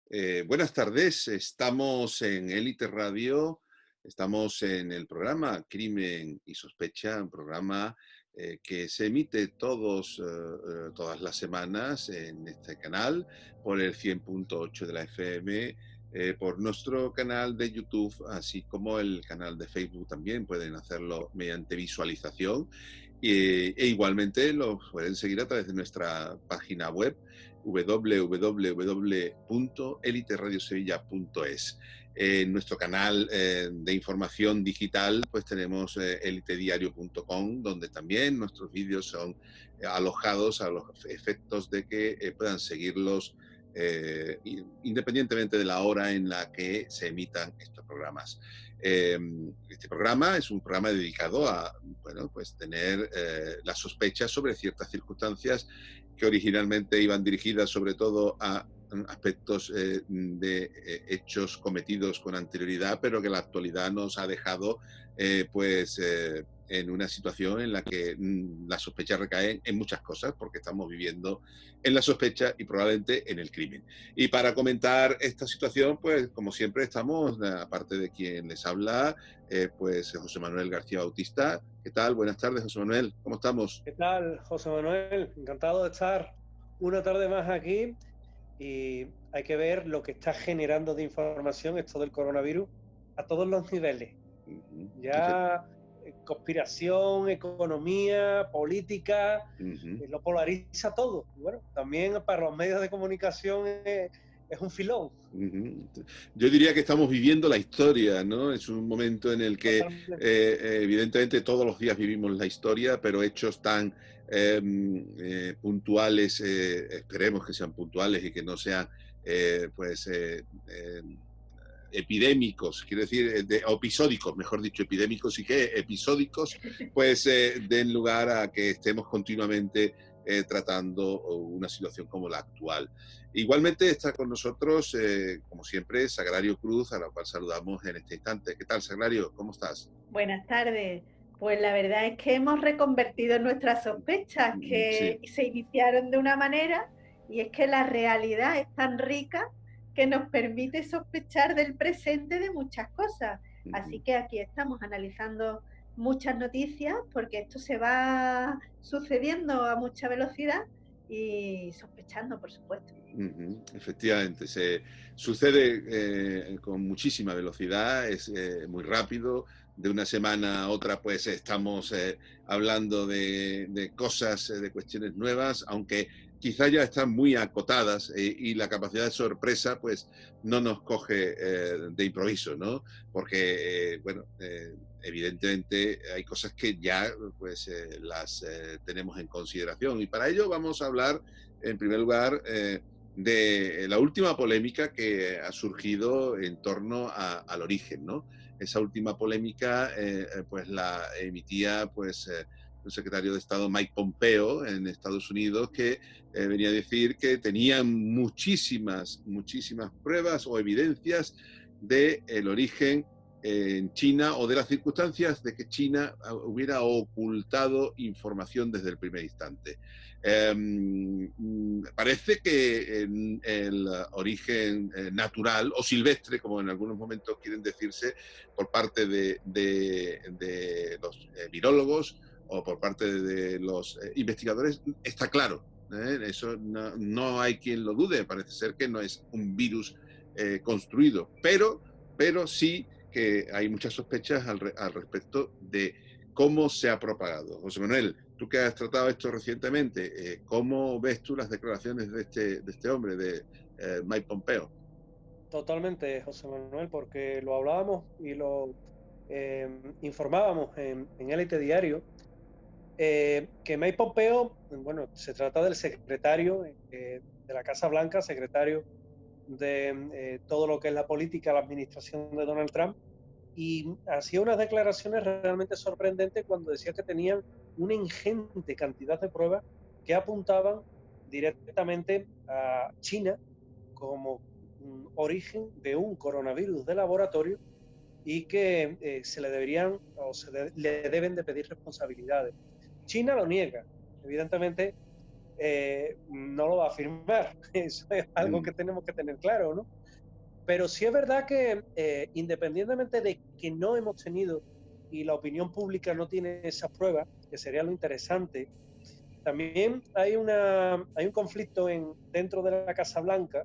Buenas tardes, estamos en Élite Radio, estamos en el programa Crimen y Sospecha, un programa que se emite todas las semanas en este canal por el 100.8 de la FM, por nuestro canal de YouTube, así como el canal de Facebook también pueden hacerlo mediante visualización e igualmente lo pueden seguir a través de nuestra página web www.eliteradiosevilla.es. En nuestro canal de información digital pues tenemos elitediario.com, donde también nuestros vídeos son alojados a los efectos de que puedan seguirlos independientemente de la hora en la que se emitan estos programas. Este programa es un programa dedicado a, bueno, pues tener las sospechas sobre ciertas circunstancias que originalmente iban dirigidas sobre todo a aspectos de hechos cometidos con anterioridad, pero que la actualidad nos ha dejado en una situación en la que la sospecha recae en muchas cosas, porque estamos viviendo en la sospecha y probablemente en el crimen. Y para comentar esta situación, pues como siempre estamos, aparte de quien les habla, pues José Manuel García Bautista. ¿Qué tal? Buenas tardes, José Manuel. ¿Cómo estamos? ¿Qué tal, José Manuel? Encantado de estar una tarde más aquí y hay que ver lo que está generando de información esto del coronavirus a todos los niveles. Uh -huh. Ya conspiración, economía, política, Uh -huh. lo polariza todo. Y bueno, también para los medios de comunicación es un filón. Yo diría que estamos viviendo la historia, ¿no? Es un momento en el que Totalmente. evidentemente todos los días vivimos la historia, pero hechos tan puntuales, esperemos que sean puntuales y que no sean epidémicos, quiero decir, o episódicos, mejor dicho, epidémicos y que episódicos, pues den lugar a que estemos continuamente tratando una situación como la actual. Igualmente está con nosotros, como siempre, Sagrario Cruz, a la cual saludamos en este instante. ¿Qué tal, Sagrario? ¿Cómo estás? Buenas tardes. Pues la verdad es que hemos reconvertido nuestras sospechas Sí. que se iniciaron de una manera y es que la realidad es tan rica que nos permite sospechar del presente de muchas cosas. Así que aquí estamos analizando muchas noticias porque esto se va sucediendo a mucha velocidad y sospechando, por supuesto. Efectivamente, se sucede con muchísima velocidad, es muy rápido. De una semana a otra, pues estamos hablando de cosas, de cuestiones nuevas, aunque quizá ya están muy acotadas y la capacidad de sorpresa, pues no nos coge de improviso, ¿no? Porque, evidentemente hay cosas que ya pues las tenemos en consideración y para ello vamos a hablar, en primer lugar, de la última polémica que ha surgido en torno al origen, ¿no? Esa última polémica, pues la emitía, pues, el secretario de Estado Mike Pompeo en Estados Unidos, que venía a decir que tenían muchísimas pruebas o evidencias del origen en China o de las circunstancias de que China hubiera ocultado información desde el primer instante. Parece que en el origen natural o silvestre, como en algunos momentos quieren decirse, por parte de los virólogos o por parte de los investigadores, está claro. Eso no hay quien lo dude. Parece ser que no es un virus construido, pero sí que hay muchas sospechas al respecto de cómo se ha propagado. José Manuel, tú que has tratado esto recientemente, ¿cómo ves tú las declaraciones de este hombre, de Mike Pompeo? Totalmente, José Manuel, porque lo hablábamos y lo informábamos en Élite Diario. Que Mike Pompeo, bueno, se trata del secretario de la Casa Blanca, secretario de todo lo que es la política, la administración de Donald Trump, y hacía unas declaraciones realmente sorprendentes cuando decía que tenían una ingente cantidad de pruebas que apuntaban directamente a China como un origen de un coronavirus de laboratorio y que se le deberían o le deben de pedir responsabilidades. China lo niega, evidentemente no lo va a firmar. Eso es algo que tenemos que tener claro, ¿no? Pero sí es verdad que independientemente de que no hemos tenido y la opinión pública no tiene esas pruebas, que sería lo interesante, también hay un conflicto dentro de la Casa Blanca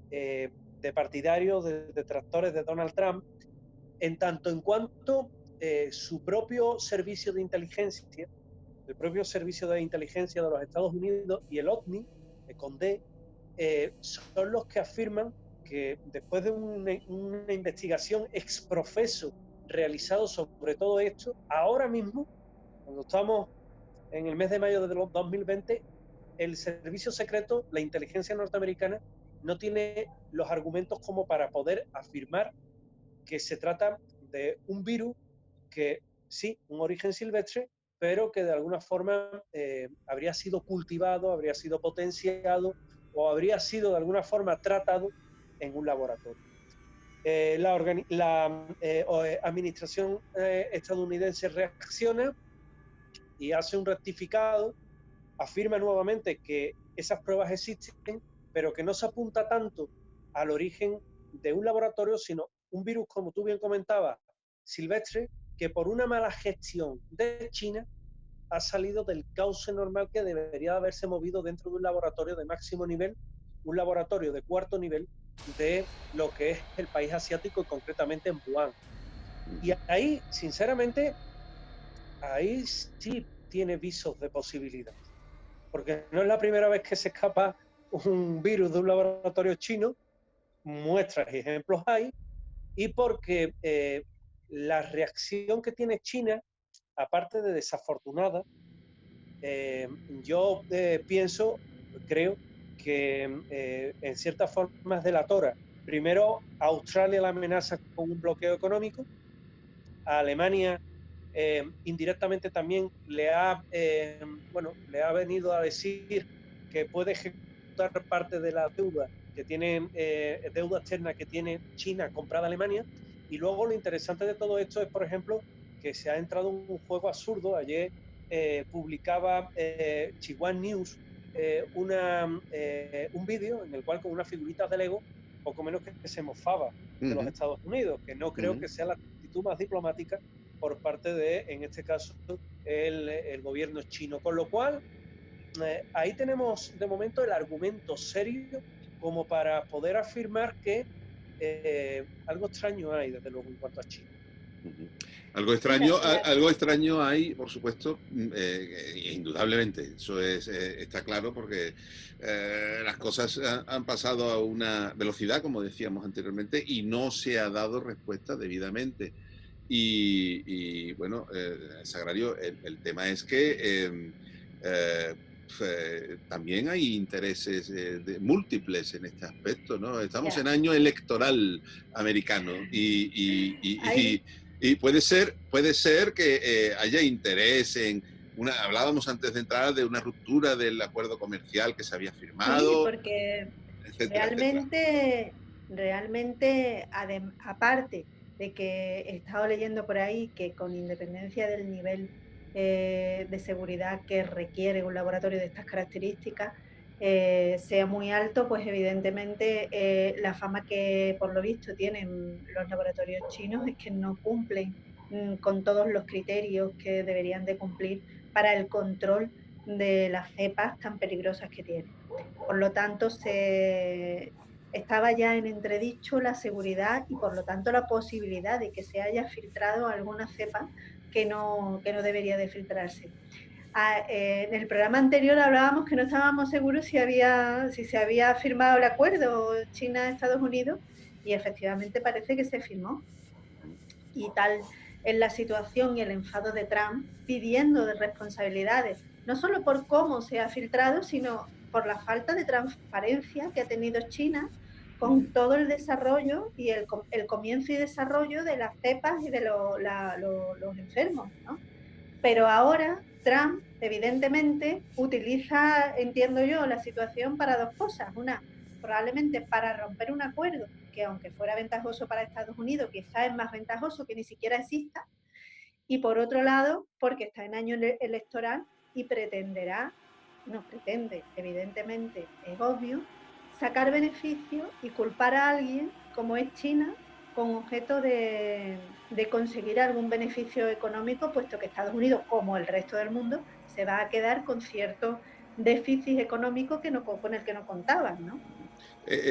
de partidarios, de detractores de Donald Trump, en tanto en cuanto su propio servicio de inteligencia, el propio servicio de inteligencia de los Estados Unidos y el OVNI, el CONDE, son los que afirman que después de una investigación ex profeso realizado sobre todo esto, ahora mismo, cuando estamos en el mes de mayo de 2020, el servicio secreto, la inteligencia norteamericana, no tiene los argumentos como para poder afirmar que se trata de un virus que sí, un origen silvestre, pero que de alguna forma habría sido cultivado, habría sido potenciado o habría sido de alguna forma tratado en un laboratorio. La administración estadounidense reacciona y hace un rectificado, afirma nuevamente que esas pruebas existen, pero que no se apunta tanto al origen de un laboratorio, sino un virus, como tú bien comentabas, silvestre, que por una mala gestión de China ha salido del cauce normal que debería haberse movido dentro de un laboratorio de máximo nivel, un laboratorio de cuarto nivel de lo que es el país asiático y concretamente en Wuhan. Y ahí, sinceramente, ahí sí tiene visos de posibilidad, porque no es la primera vez que se escapa un virus de un laboratorio chino, muestras y ejemplos hay, y porque la reacción que tiene China, aparte de desafortunada, yo creo que en ciertas formas delatora. Primero, a Australia la amenaza con un bloqueo económico, a Alemania indirectamente también le ha venido a decir que puede ejecutar parte de la deuda que tiene, deuda externa que tiene China comprada a Alemania. Y luego lo interesante de todo esto es, por ejemplo, que se ha entrado en un juego absurdo. Ayer publicaba Chihuahua News un vídeo en el cual con unas figuritas de Lego, poco menos que se mofaba de los Estados Unidos, que no creo que sea la actitud más diplomática por parte de, en este caso, el gobierno chino. Con lo cual, ahí tenemos de momento el argumento serio como para poder afirmar que algo extraño hay, desde luego, en cuanto a China. Algo extraño hay, por supuesto, indudablemente, eso está claro, porque las cosas han pasado a una velocidad, como decíamos anteriormente, y no se ha dado respuesta debidamente. Y bueno, Sagrario, el tema es que también hay intereses múltiples en este aspecto, ¿no? Estamos en año electoral americano y puede ser que haya interés en hablábamos antes de entrar de una ruptura del acuerdo comercial que se había firmado. Sí, porque etcétera, realmente, aparte de que he estado leyendo por ahí que con independencia del nivel de seguridad que requiere un laboratorio de estas características, sea muy alto, pues evidentemente la fama que por lo visto tienen los laboratorios chinos es que no cumplen con todos los criterios que deberían de cumplir para el control de las cepas tan peligrosas que tienen. Por lo tanto, estaba ya en entredicho la seguridad y por lo tanto la posibilidad de que se haya filtrado alguna cepa que no debería de filtrarse. En el programa anterior hablábamos que no estábamos seguros si se había firmado el acuerdo China-Estados Unidos y efectivamente parece que se firmó. Y tal es la situación y el enfado de Trump pidiendo de responsabilidades, no solo por cómo se ha filtrado, sino por la falta de transparencia que ha tenido China con todo el desarrollo y el comienzo y desarrollo de las cepas y de los enfermos, ¿no? Pero ahora Trump, evidentemente, utiliza, entiendo yo, la situación para dos cosas. Una, probablemente para romper un acuerdo que, aunque fuera ventajoso para Estados Unidos, quizás es más ventajoso que ni siquiera exista. Y por otro lado, porque está en año electoral y pretenderá no pretende, evidentemente es obvio, sacar beneficio y culpar a alguien, como es China, con objeto de conseguir algún beneficio económico, puesto que Estados Unidos, como el resto del mundo, se va a quedar con cierto déficit económico que no, con el que no contaban, ¿no?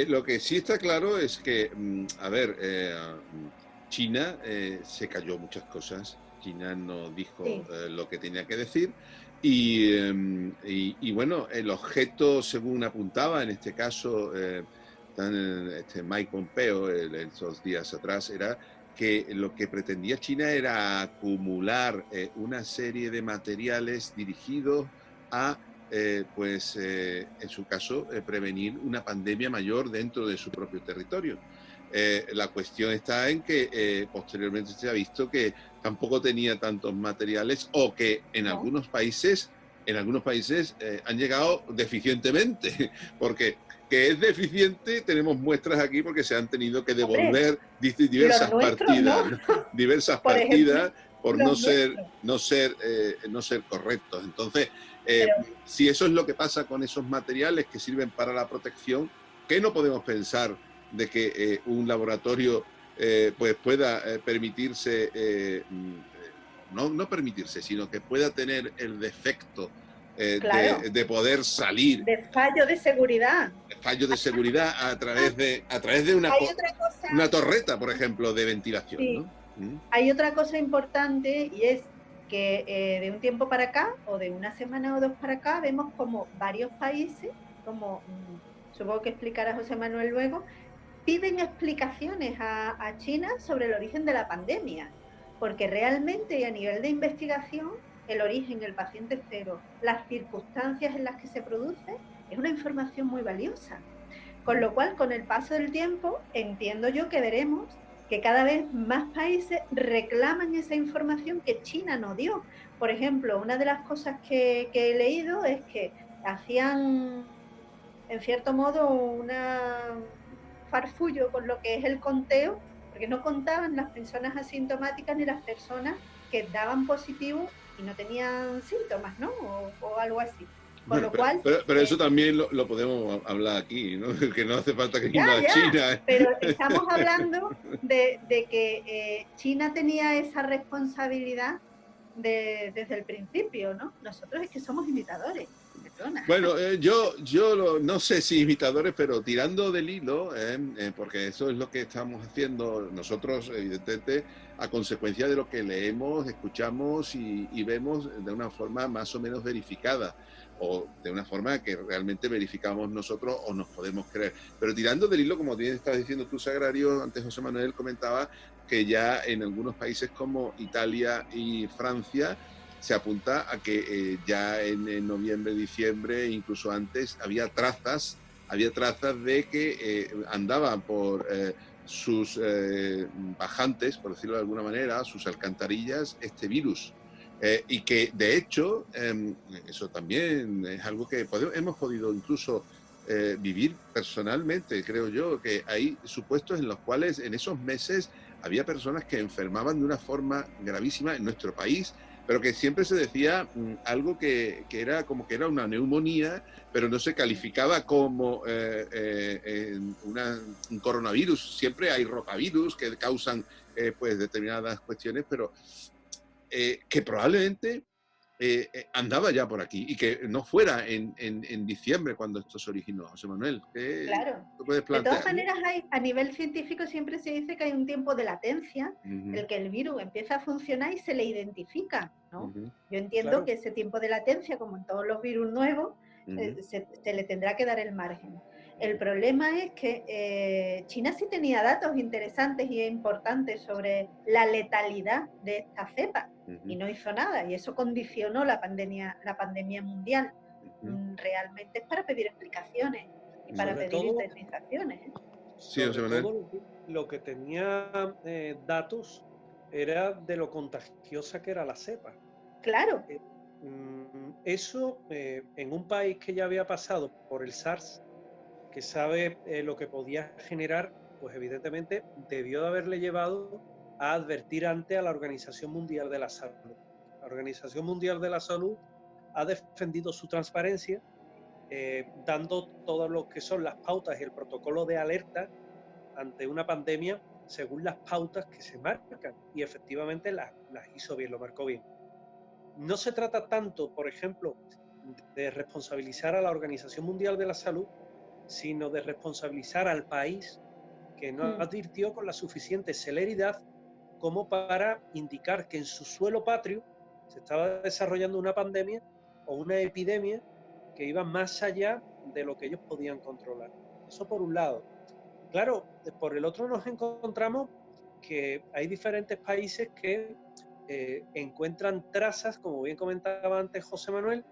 Lo que sí está claro es que, a ver, China se cayó muchas cosas. China no dijo Sí, lo que tenía que decir. Y bueno, el objeto, según apuntaba en este caso, Mike Pompeo, estos días atrás, era que lo que pretendía China era acumular una serie de materiales dirigidos a en su caso, prevenir una pandemia mayor dentro de su propio territorio. La cuestión está en que posteriormente se ha visto que tampoco tenía tantos materiales o que no, en algunos países han llegado deficientemente, porque que es deficiente tenemos muestras aquí porque se han tenido que hombre, devolver los diversas nuestros no, partidas, ¿no? Diversas por ejemplo, partidas por los nuestros, no ser correctos. Entonces, eh, pero si eso es lo que pasa con esos materiales que sirven para la protección, ¿qué no podemos pensar de que un laboratorio pues pueda permitirse, no permitirse, sino que pueda tener el defecto claro, de poder salir de fallo de seguridad. fallos de seguridad a través de Hay otra cosa, una torreta, por ejemplo, de ventilación, sí, ¿no? ¿Mm? hay otra cosa importante y es que de un tiempo para acá o de una semana o dos para acá vemos como varios países, como supongo que explicará José Manuel luego, piden explicaciones a China sobre el origen de la pandemia, porque realmente y a nivel de investigación, el origen, el paciente cero, las circunstancias en las que se produce, es una información muy valiosa. Con lo cual, con el paso del tiempo, entiendo yo que veremos que cada vez más países reclaman esa información que China no dio. Por ejemplo, una de las cosas que he leído es que hacían, en cierto modo, una farfullo con lo que es el conteo, porque no contaban las personas asintomáticas ni las personas que daban positivo y no tenían síntomas, ¿no? O algo así. Con Bueno, lo cual, pero eso también lo podemos hablar aquí, ¿no? Que no hace falta que ya, irnos a ya, China. pero estamos hablando de que China tenía esa responsabilidad desde el principio, ¿no? Nosotros es que somos imitadores, perdona. Bueno, no sé si imitadores, pero tirando del hilo, porque eso es lo que estamos haciendo nosotros, evidentemente, a consecuencia de lo que leemos, escuchamos y vemos de una forma más o menos verificada, o de una forma que realmente verificamos nosotros o nos podemos creer. Pero tirando del hilo, como bien estás diciendo tú, Sagrario, antes José Manuel comentaba que ya en algunos países como Italia y Francia, se apunta a que ya en noviembre, diciembre, incluso antes, había trazas de que andaban por sus bajantes, por decirlo de alguna manera, sus alcantarillas, este virus. Y que de hecho, eso también es algo que hemos podido incluso vivir personalmente, creo yo, que hay supuestos en los cuales en esos meses había personas que enfermaban de una forma gravísima en nuestro país, pero que siempre se decía algo que era como que era una neumonía, pero no se calificaba como un coronavirus. Siempre hay rotavirus que causan pues determinadas cuestiones, pero que probablemente andaba ya por aquí y que no fuera en diciembre cuando esto se originó, José Manuel. ¿Qué Claro. tú puedes De todas plantear? maneras, a nivel científico siempre se dice que hay un tiempo de latencia, Uh -huh, el que el virus empieza a funcionar y se le identifica, uh ¿no? -huh, Yo entiendo Claro. que ese tiempo de latencia, como en todos los virus nuevos, uh -huh. se le tendrá que dar el margen. El problema es que China sí tenía datos interesantes y importantes sobre la letalidad de esta cepa y no hizo nada, y eso condicionó la pandemia mundial. Realmente es para pedir explicaciones y para Sobre pedir todo, indemnizaciones. ¿eh? Sí, José sobre Manuel. todo lo que tenía datos era de lo contagiosa que era la cepa. Claro, Eso en un país que ya había pasado por el SARS, que sabe lo que podía generar, pues evidentemente debió de haberle llevado a advertir antes a la Organización Mundial de la Salud. La Organización Mundial de la Salud ha defendido su transparencia, dando todo lo que son las pautas y el protocolo de alerta ante una pandemia según las pautas que se marcan, y efectivamente las hizo bien, lo marcó bien. No se trata tanto, por ejemplo, de responsabilizar a la Organización Mundial de la Salud, sino de responsabilizar al país, que no advirtió con la suficiente celeridad como para indicar que en su suelo patrio se estaba desarrollando una pandemia o una epidemia que iba más allá de lo que ellos podían controlar. Eso por un lado. Claro, por el otro nos encontramos que hay diferentes países que encuentran trazas, como bien comentaba antes José Manuel,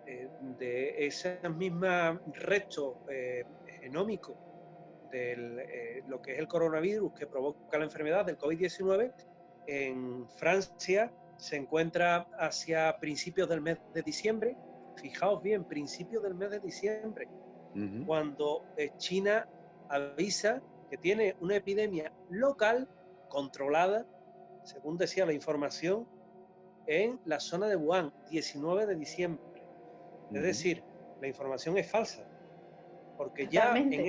de ese mismo restos genómicos de lo que es el coronavirus que provoca la enfermedad del COVID-19. En Francia se encuentra hacia principios del mes de diciembre, fijaos bien, principios del mes de diciembre, cuando China avisa que tiene una epidemia local controlada, según decía la información, en la zona de Wuhan, 19 de diciembre. Es decir, la información es falsa, porque Totalmente. ya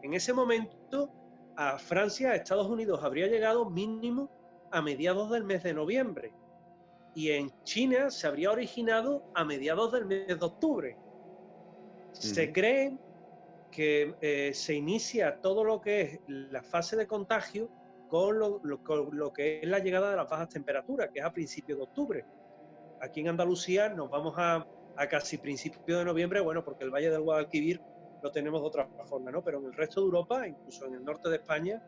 en ese momento a Francia, a Estados Unidos, habría llegado mínimo a mediados del mes de noviembre, y en China se habría originado a mediados del mes de octubre. Se cree que se inicia todo lo que es la fase de contagio con lo que es la llegada de las bajas temperaturas, que es a principios de octubre. Aquí en Andalucía nos vamos a casi principios de noviembre, bueno, porque el Valle del Guadalquivir lo tenemos de otra forma, ¿no? Pero en el resto de Europa, incluso en el norte de España,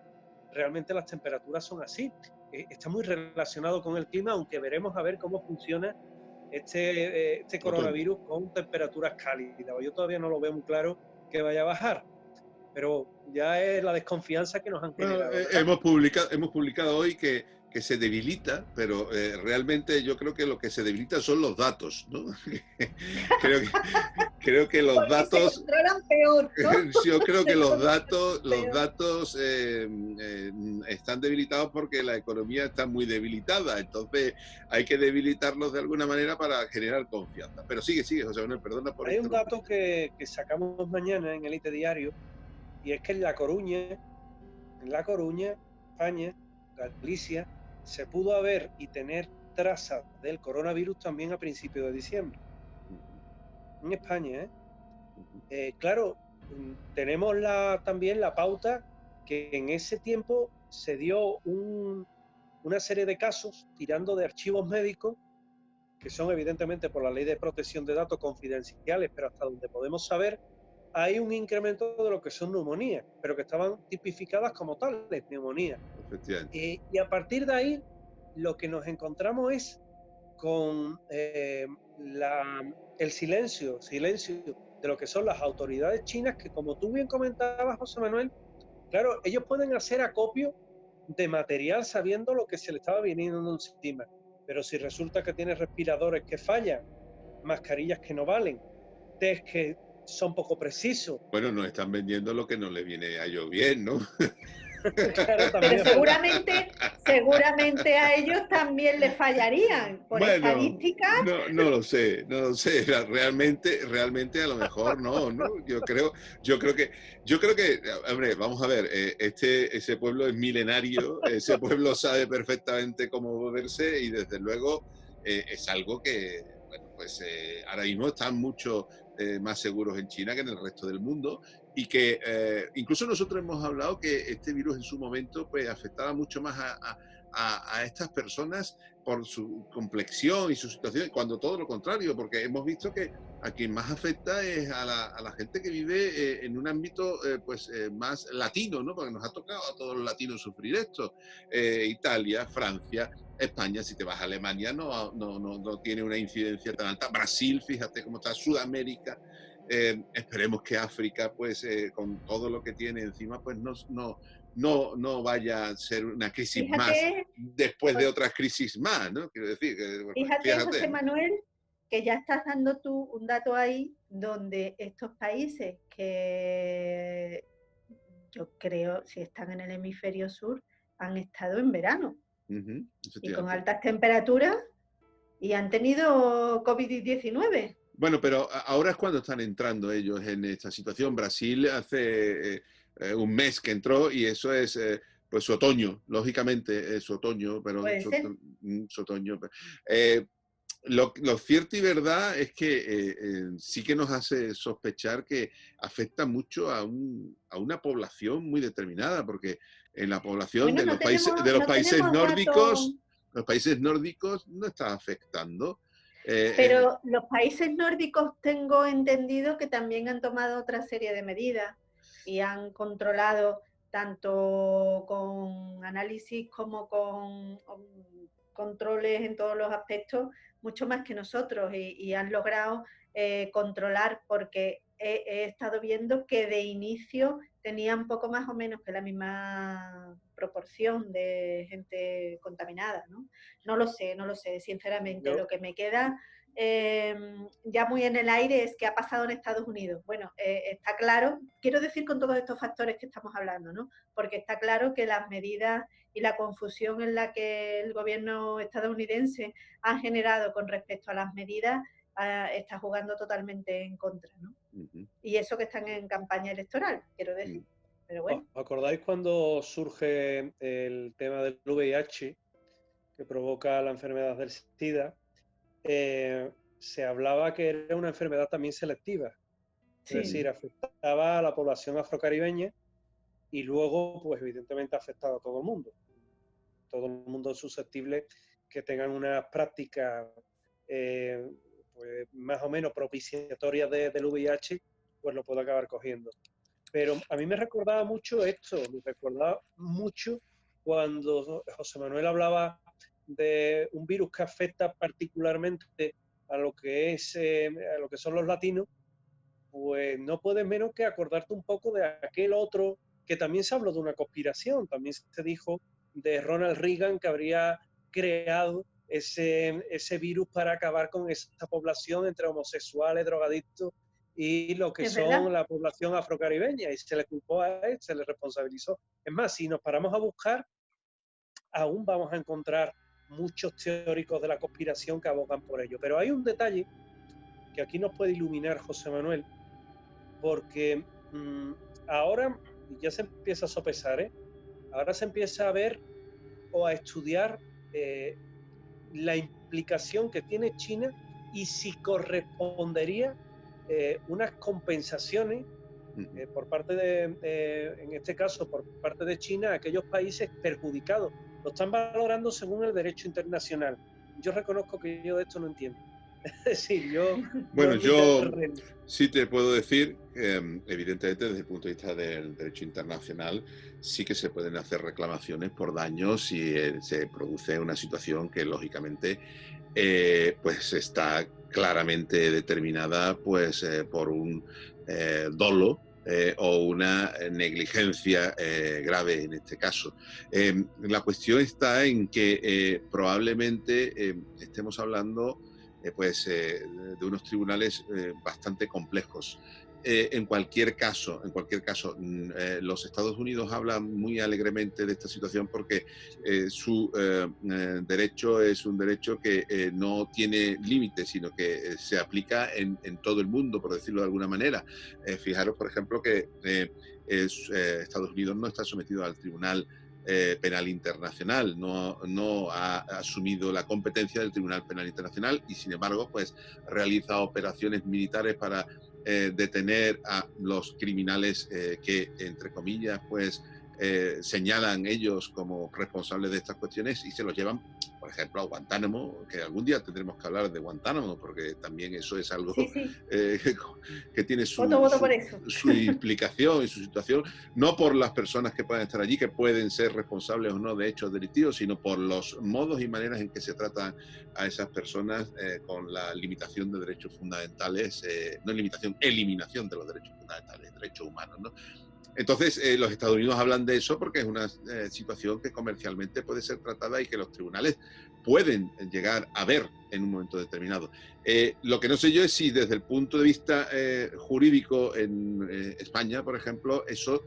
realmente las temperaturas son así. Está muy relacionado con el clima, aunque veremos a ver cómo funciona este coronavirus con temperaturas cálidas. Yo todavía no lo veo muy claro que vaya a bajar, pero ya es la desconfianza que nos han generado. Hemos publicado hoy que se debilita, pero realmente yo creo que lo que se debilita son los datos, ¿no? creo que los Porque datos... se controlan peor, ¿no? Yo creo que los peor. datos están debilitados porque la economía está muy debilitada, entonces hay que debilitarlos de alguna manera para generar confianza. Pero sigue, José Manuel, perdona por Hay un interrumpir. dato que sacamos mañana en Elite Diario, y es que en La Coruña, España, Galicia, se pudo haber y tener trazas del coronavirus también a principios de diciembre. En España, claro, tenemos también la pauta que en ese tiempo se dio una serie de casos tirando de archivos médicos, que son evidentemente por la ley de protección de datos confidenciales, pero hasta donde podemos saber, hay un incremento de lo que son neumonías, pero que estaban tipificadas como tales, neumonías. Y a partir de ahí, lo que nos encontramos es con el silencio de lo que son las autoridades chinas, que como tú bien comentabas, José Manuel, claro, ellos pueden hacer acopio de material sabiendo lo que se le estaba viniendo encima, pero si resulta que tiene respiradores que fallan, mascarillas que no valen, test que son poco precisos. Bueno, nos están vendiendo lo que no le viene a ellos bien, ¿no? Claro, pero seguramente a ellos también les fallarían, por estadística. No lo sé, realmente a lo mejor no. Yo creo que, hombre, vamos a ver, ese pueblo es milenario, ese pueblo sabe perfectamente cómo moverse y desde luego es algo que, bueno, pues ahora mismo están mucho más seguros en China que en el resto del mundo. Y que incluso nosotros hemos hablado que este virus en su momento pues afectaba mucho más a estas personas por su complexión y su situación, cuando todo lo contrario, porque hemos visto que a quien más afecta es a la gente que vive en un ámbito más latino, ¿no? Porque nos ha tocado a todos los latinos sufrir esto. Italia, Francia, España, si te vas a Alemania no tiene una incidencia tan alta. Brasil, fíjate cómo está, Sudamérica. Esperemos que África, pues, con todo lo que tiene encima, pues no vaya a ser una crisis más después de otras crisis más, ¿no? Quiero decir, fíjate, José Manuel, que ya estás dando tú un dato ahí donde estos países que yo creo, si están en el hemisferio sur, han estado en verano. Y con altas temperaturas y han tenido COVID-19. Bueno, pero ahora es cuando están entrando ellos en esta situación. Brasil hace un mes que entró y eso es pues su otoño, lógicamente es su otoño, pero Puede ser. su otoño. Lo cierto y verdad es que sí que nos hace sospechar que afecta mucho a una población muy determinada, porque en la población Bueno, de los no países tenemos datos. nórdicos, los países nórdicos no está afectando. Pero los países nórdicos tengo entendido que también han tomado otra serie de medidas y han controlado tanto con análisis como con controles en todos los aspectos, mucho más que nosotros y han logrado controlar porque he estado viendo que de inicio tenían poco más o menos que la misma proporción de gente contaminada, ¿no? No lo sé, sinceramente. Lo que me queda ya muy en el aire es qué ha pasado en Estados Unidos. Bueno, está claro, quiero decir con todos estos factores que estamos hablando, ¿no? Porque está claro que las medidas y la confusión en la que el gobierno estadounidense ha generado con respecto a las medidas está jugando totalmente en contra, ¿no? Y eso que están en campaña electoral, quiero decir. Pero bueno. ¿Os acordáis cuando surge el tema del VIH que provoca la enfermedad del SIDA? Se hablaba que era una enfermedad también selectiva, Sí. es decir, afectaba a la población afrocaribeña y luego, pues evidentemente ha afectado a todo el mundo susceptible que tengan unas prácticas pues, más o menos propiciatorias del VIH, pues lo puede acabar cogiendo. Pero a mí me recordaba mucho esto, me recordaba mucho cuando José Manuel hablaba de un virus que afecta particularmente a lo que son los latinos, pues no puedes menos que acordarte un poco de aquel otro que también se habló de una conspiración, también se dijo de Ronald Reagan que habría creado ese virus para acabar con esa población entre homosexuales, drogadictos y lo que son la población afrocaribeña, y se le culpó a él, se le responsabilizó. Es más, si nos paramos a buscar, aún vamos a encontrar muchos teóricos de la conspiración que abogan por ello. Pero hay un detalle que aquí nos puede iluminar José Manuel, porque ahora ya se empieza a sopesar, ahora se empieza a ver o a estudiar la implicación que tiene China y si correspondería unas compensaciones por parte en este caso, por parte de China, a aquellos países perjudicados. Lo están valorando según el derecho internacional. Yo reconozco que yo de esto no entiendo. Es decir, bueno, yo sí te puedo decir, evidentemente desde el punto de vista del derecho internacional, sí que se pueden hacer reclamaciones por daños si se produce una situación que lógicamente pues está claramente determinada pues por un dolo o una negligencia grave en este caso. La cuestión está en que probablemente estemos hablando de unos tribunales bastante complejos. En cualquier caso, los Estados Unidos hablan muy alegremente de esta situación porque su derecho es un derecho que no tiene límites, sino que se aplica en todo el mundo, por decirlo de alguna manera. Fijaros, por ejemplo, que Estados Unidos no está sometido al Tribunal Penal Internacional, no ha asumido la competencia del Tribunal Penal Internacional y sin embargo pues realiza operaciones militares para detener a los criminales que entre comillas pues señalan ellos como responsables de estas cuestiones y se los llevan, por ejemplo, a Guantánamo, que algún día tendremos que hablar de Guantánamo, porque también eso es algo que tiene su implicación y su situación, no por las personas que puedan estar allí, que pueden ser responsables o no de hechos delictivos, sino por los modos y maneras en que se tratan a esas personas con la limitación de derechos fundamentales, no limitación, eliminación de los derechos fundamentales, derechos humanos, ¿no? Entonces, los Estados Unidos hablan de eso porque es una situación que comercialmente puede ser tratada y que los tribunales pueden llegar a ver en un momento determinado. Lo que no sé yo es si desde el punto de vista jurídico en España, por ejemplo, eso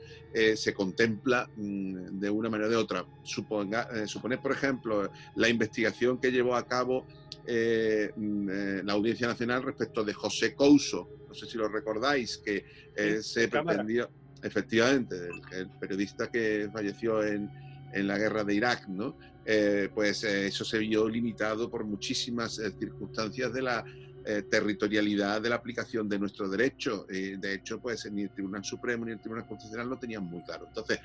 se contempla de una manera o de otra. Suponer, por ejemplo, la investigación que llevó a cabo la Audiencia Nacional respecto de José Couso, no sé si lo recordáis, que se pretendió, efectivamente, el periodista que falleció en la guerra de Irak, ¿no? Pues eso se vio limitado por muchísimas circunstancias de la territorialidad de la aplicación de nuestro derecho. De hecho, pues ni el Tribunal Supremo ni el Tribunal Constitucional lo tenían muy claro. Entonces,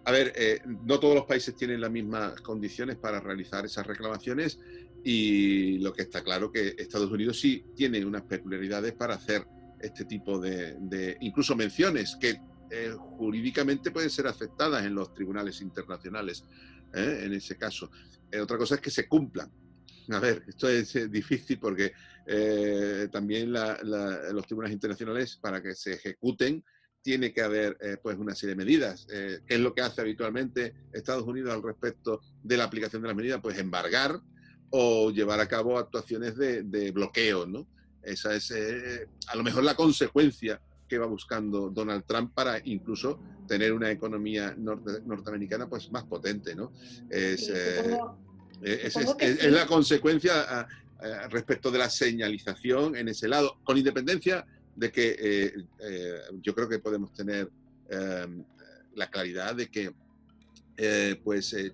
a ver, no todos los países tienen las mismas condiciones para realizar esas reclamaciones y lo que está claro que Estados Unidos sí tiene unas peculiaridades para hacer este tipo de incluso menciones que jurídicamente pueden ser aceptadas en los tribunales internacionales, en ese caso. Otra cosa es que se cumplan. A ver, esto es difícil porque también los tribunales internacionales, para que se ejecuten, tiene que haber pues una serie de medidas. ¿Qué es lo que hace habitualmente Estados Unidos al respecto de la aplicación de las medidas? Pues embargar o llevar a cabo actuaciones de bloqueo, ¿no? Esa es a lo mejor la consecuencia que va buscando Donald Trump para incluso tener una economía norteamericana pues más potente, ¿no? Es la consecuencia respecto de la señalización en ese lado, con independencia de que yo creo que podemos tener la claridad de que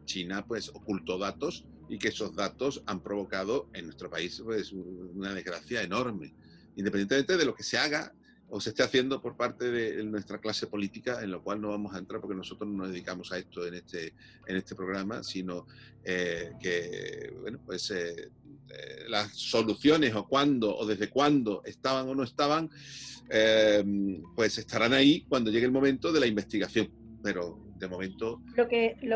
China pues ocultó datos y que esos datos han provocado en nuestro país pues una desgracia enorme, independientemente de lo que se haga o se esté haciendo por parte de nuestra clase política, en lo cual no vamos a entrar porque nosotros no nos dedicamos a esto en este programa, sino que bueno, pues las soluciones o cuándo o desde cuándo estaban o no estaban, pues estarán ahí cuando llegue el momento de la investigación, pero de momento... Lo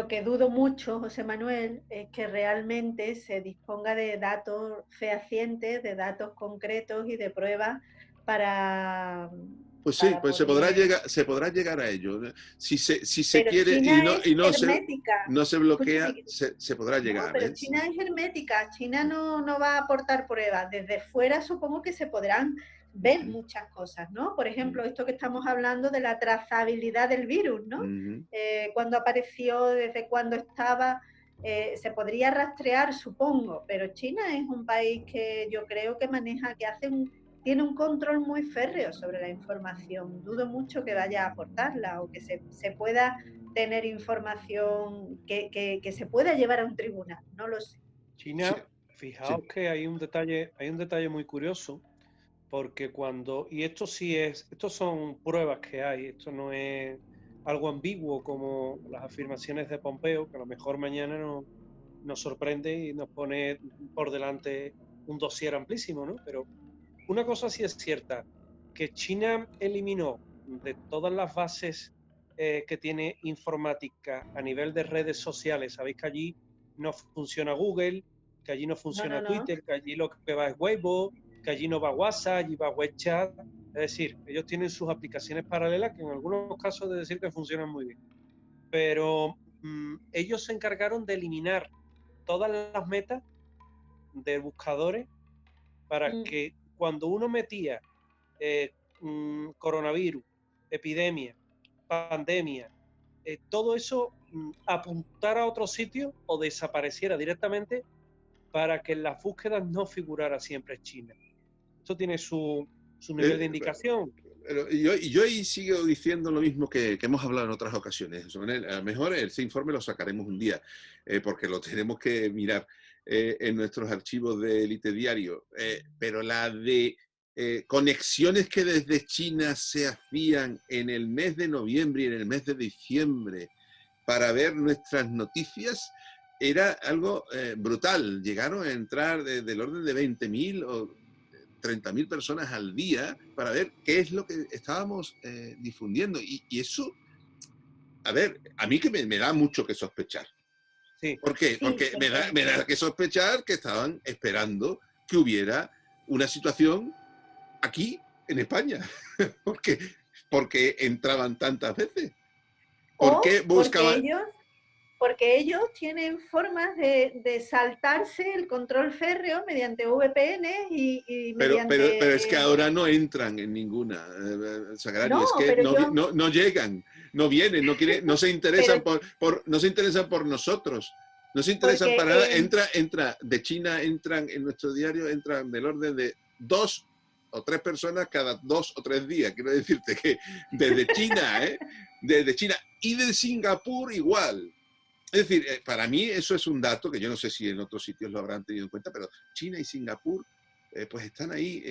que dudo mucho, José Manuel, es que realmente se disponga de datos fehacientes, de datos concretos y de pruebas para... Pues sí, pues poder... se podrá llegar a ello. Si se pero quiere China y no se bloquea, escúchame, se podrá llegar. No, pero China es hermética, China no va a aportar pruebas. Desde fuera supongo que se podrán ver muchas cosas, ¿no? Por ejemplo, esto que estamos hablando de la trazabilidad del virus, ¿no? Cuándo apareció, desde cuándo estaba, se podría rastrear, supongo, pero China es un país que yo creo que maneja, tiene un control muy férreo sobre la información. Dudo mucho que vaya a aportarla o que se pueda tener información que se pueda llevar a un tribunal, no lo sé. China, fijaos que hay un detalle muy curioso, porque y estos son pruebas que hay, esto no es algo ambiguo como las afirmaciones de Pompeo, que a lo mejor mañana nos sorprende y nos pone por delante un dossier amplísimo, ¿no? Pero una cosa sí es cierta, que China eliminó de todas las bases que tiene informática a nivel de redes sociales. Sabéis que allí no funciona Google, que allí no funciona Twitter, que allí lo que va es Weibo, que allí no va WhatsApp, allí va WeChat. Es decir, ellos tienen sus aplicaciones paralelas que en algunos casos de decir que funcionan muy bien. Pero ellos se encargaron de eliminar todas las metas de buscadores para que cuando uno metía coronavirus, epidemia, pandemia, todo eso apuntara a otro sitio o desapareciera directamente para que en las búsquedas no figurara siempre China. Esto tiene su nivel de indicación. Pero yo ahí sigo diciendo lo mismo que hemos hablado en otras ocasiones. A lo mejor ese informe lo sacaremos un día, porque lo tenemos que mirar en nuestros archivos de Elite Diario. Pero la de conexiones que desde China se hacían en el mes de noviembre y en el mes de diciembre para ver nuestras noticias era algo brutal. Llegaron a entrar del orden de 20.000 o 30.000 personas al día para ver qué es lo que estábamos difundiendo. Y eso, a ver, a mí que me da mucho que sospechar. Sí. ¿Por qué? Porque me da que sospechar que estaban esperando que hubiera una situación aquí, en España. Porque por qué entraban tantas veces? ¿Por qué buscaban? Porque ellos tienen formas de saltarse el control férreo mediante VPN y mediante... Pero es que ahora no entran en ninguna, Sagrario, No, es que pero no llegan, no vienen, no se interesan no se interesan por nosotros, no se interesan para nada. Entra de China, entran en nuestro diario, entran del orden de 2 o 3 personas cada 2 o 3 días. Quiero decirte que desde China, desde China y de Singapur igual. Es decir, para mí eso es un dato que yo no sé si en otros sitios lo habrán tenido en cuenta, pero China y Singapur pues están ahí.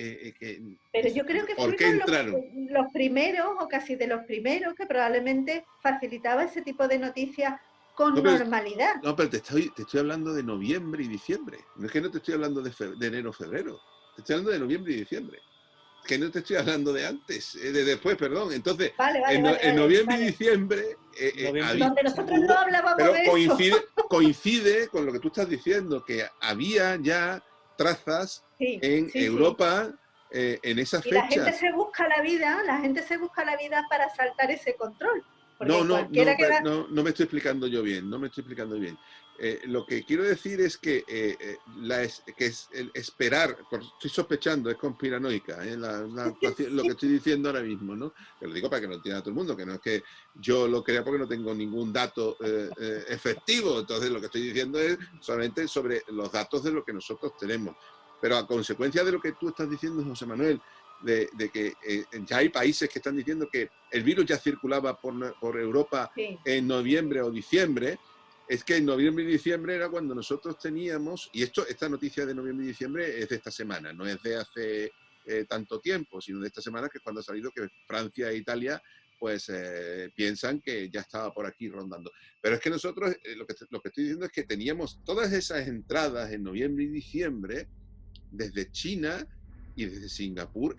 Pero yo creo que ¿por qué fuimos entraron? los primeros, o casi de los primeros, que probablemente facilitaba ese tipo de noticias con normalidad. No, pero te estoy hablando de noviembre y diciembre. No es que no te estoy hablando de enero o febrero. Te estoy hablando de noviembre y diciembre. Que no te estoy hablando de antes, de después, perdón. Entonces, en noviembre y diciembre... donde nosotros no hablábamos de eso. Coincide con lo que tú estás diciendo, que había ya trazas en Europa en esas fechas. La gente se busca la vida para saltar ese control. No me estoy explicando yo bien, no me estoy explicando bien. Lo que quiero decir es que, esperar, estoy sospechando, es conspiranoica, lo que estoy diciendo ahora mismo, ¿no? Te lo digo para que lo entienda todo el mundo, que no es que yo lo crea porque no tengo ningún dato efectivo. Entonces lo que estoy diciendo es solamente sobre los datos de lo que nosotros tenemos. Pero a consecuencia de lo que tú estás diciendo, José Manuel, de que ya hay países que están diciendo que el virus ya circulaba por Europa en noviembre o diciembre. Es que en noviembre y diciembre era cuando nosotros teníamos, y esta noticia de noviembre y diciembre es de esta semana, no es de hace tanto tiempo, sino de esta semana, que es cuando ha salido que Francia e Italia pues piensan que ya estaba por aquí rondando. Pero es que nosotros, lo que estoy diciendo es que teníamos todas esas entradas en noviembre y diciembre desde China y desde Singapur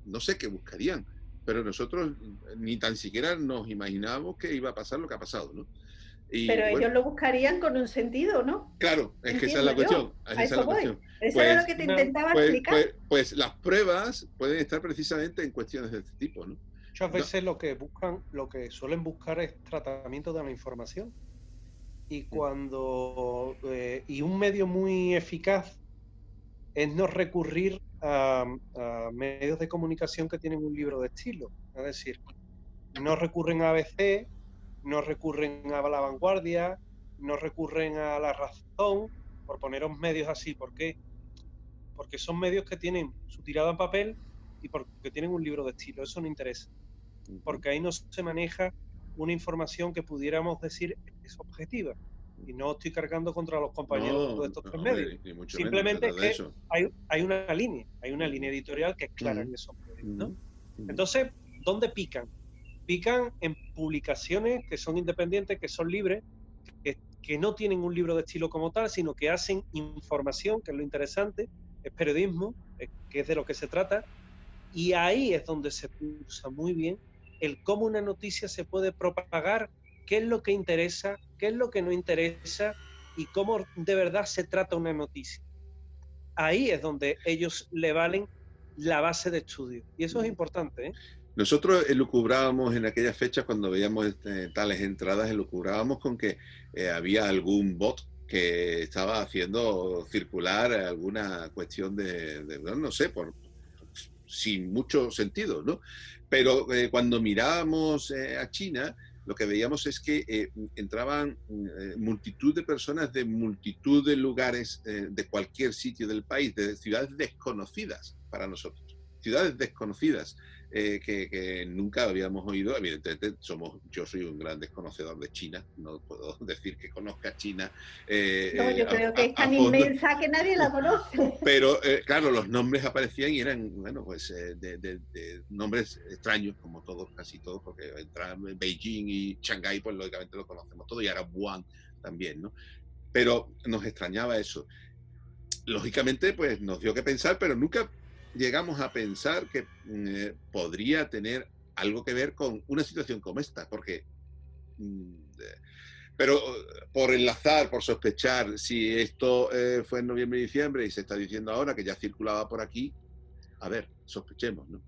no sé qué buscarían, pero nosotros ni tan siquiera nos imaginábamos que iba a pasar lo que ha pasado, ¿no? Pero ellos lo buscarían con un sentido, ¿no? Claro, es que esa es la cuestión. Eso era lo que te intentaba explicar. Pues las pruebas pueden estar precisamente en cuestiones de este tipo, ¿no? Muchas veces lo que suelen buscar es tratamiento de la información. Y y un medio muy eficaz es no recurrir a medios de comunicación que tienen un libro de estilo. Es decir, no recurren a ABC, no recurren a La Vanguardia, no recurren a La Razón, por poneros medios así. ¿Por qué? Porque son medios que tienen su tirada en papel y porque tienen un libro de estilo. Eso no interesa. Porque ahí no se maneja una información que pudiéramos decir es objetiva. Y no estoy cargando contra los compañeros de estos tres medios. Simplemente es que hay una línea editorial que es clara en esos medios, ¿no? Entonces, ¿dónde pican? Pican en publicaciones que son independientes, que son libres, que no tienen un libro de estilo como tal, sino que hacen información, que es lo interesante, es periodismo, que es de lo que se trata, y ahí es donde se usa muy bien el cómo una noticia se puede propagar, qué es lo que interesa, qué es lo que no interesa y cómo de verdad se trata una noticia. Ahí es donde ellos le valen la base de estudio. Y eso es importante, ¿eh? Nosotros elucubrábamos en aquellas fechas, cuando veíamos tales entradas, elucubrábamos con que había algún bot que estaba haciendo circular alguna cuestión no sé, sin mucho sentido, ¿no? Pero cuando mirábamos a China, lo que veíamos es que entraban multitud de personas de multitud de lugares de cualquier sitio del país, de ciudades desconocidas para nosotros, ciudades desconocidas que nunca habíamos oído. Evidentemente yo soy un gran desconocedor de China, no puedo decir que conozca China. Yo creo que es tan inmensa que nadie la conoce. Pero claro, los nombres aparecían y eran, bueno, pues de nombres extraños, como casi todos, porque entran Beijing y Shanghái, pues lógicamente lo conocemos todo, y ahora Wuhan también, ¿no? Pero nos extrañaba eso. Lógicamente, pues nos dio que pensar, pero nunca llegamos a pensar que podría tener algo que ver con una situación como esta, porque... pero por enlazar, por sospechar, si esto fue en noviembre y diciembre y se está diciendo ahora que ya circulaba por aquí, a ver, sospechemos, ¿no?